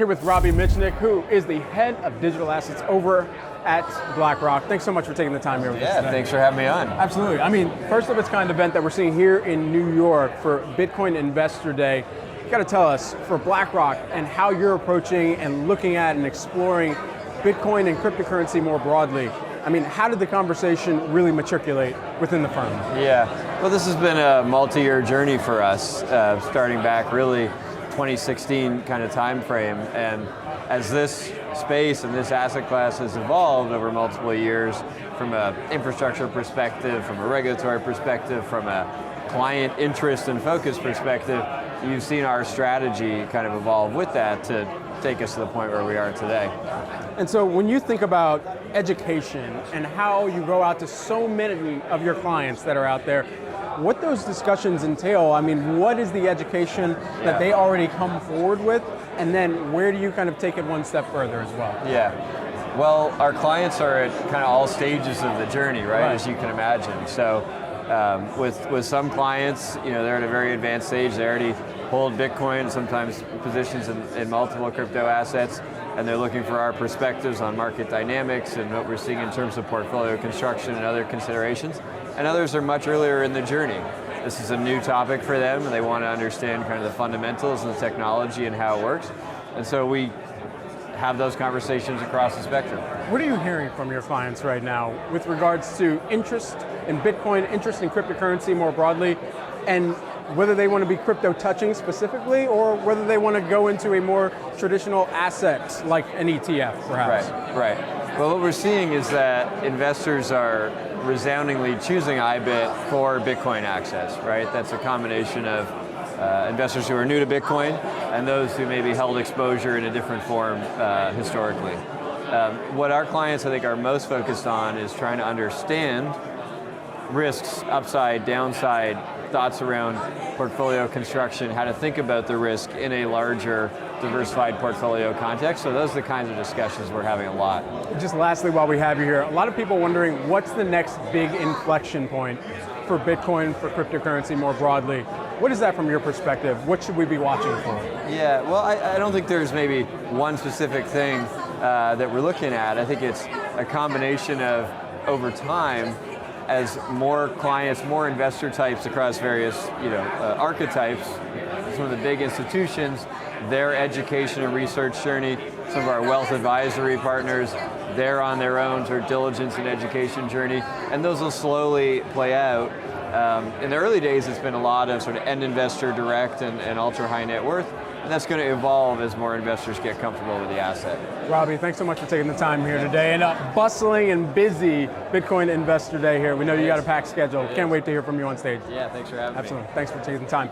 Here with Robbie Mitchnick, who is the head of digital assets over at BlackRock. Thanks so much for taking the time here with us today. Yeah, thanks for having me on. Absolutely. I mean, first of its kind event that we're seeing here in New York for Bitcoin Investor Day. You got to tell us, for BlackRock, and how you're approaching and looking at and exploring Bitcoin and cryptocurrency more broadly. I mean, how did the conversation really matriculate within the firm? Yeah, well, this has been a multi-year journey for us, starting back really 2016 kind of time frame. And as this space and this asset class has evolved over multiple years, from an infrastructure perspective, from a regulatory perspective, from a client interest and focus perspective, you've seen our strategy kind of evolve with that to take us to the point where we are today. And so when you think about education and how you go out to so many of your clients that are out there, what those discussions entail, I mean, what is the education that they already come forward with, and then where do you kind of take it one step further as well? Yeah, well, our clients are at kind of all stages of the journey, right? As you can imagine. So with some clients, you know, they're at a very advanced stage. They already hold Bitcoin, sometimes positions in multiple crypto assets, and they're looking for our perspectives on market dynamics and what we're seeing in terms of portfolio construction and other considerations. And others are much earlier in the journey. This is a new topic for them, and they want to understand kind of the fundamentals and the technology and how it works. And so we have those conversations across the spectrum. What are you hearing from your clients right now with regards to interest in Bitcoin, interest in cryptocurrency more broadly, and whether they want to be crypto touching specifically, or whether they want to go into a more traditional asset like an ETF, perhaps? Right. Well, what we're seeing is that investors are resoundingly choosing IBIT for Bitcoin access, right? That's a combination of investors who are new to Bitcoin and those who maybe held exposure in a different form historically. What our clients, I think, are most focused on is trying to understand risks, upside, downside, thoughts around portfolio construction, how to think about the risk in a larger, diversified portfolio context. So those are the kinds of discussions we're having a lot. Just lastly, while we have you here, a lot of people wondering what's the next big inflection point for Bitcoin, for cryptocurrency more broadly. What is that from your perspective? What should we be watching for? Yeah, well, I don't think there's maybe one specific thing that we're looking at. I think it's a combination of, over time, as more clients, more investor types across various archetypes, some of the big institutions, their education and research journey, some of our wealth advisory partners, they're on their own sort of diligence and education journey, and those will slowly play out. In the early days, it's been a lot of sort of end investor direct and ultra high net worth, and that's going to evolve as more investors get comfortable with the asset. Robbie, thanks so much for taking the time here today, and a bustling and busy Bitcoin Investor Day here. We know you got a packed schedule. Can't wait to hear from you on stage. Yeah, thanks for having me. Absolutely. Thanks for taking the time.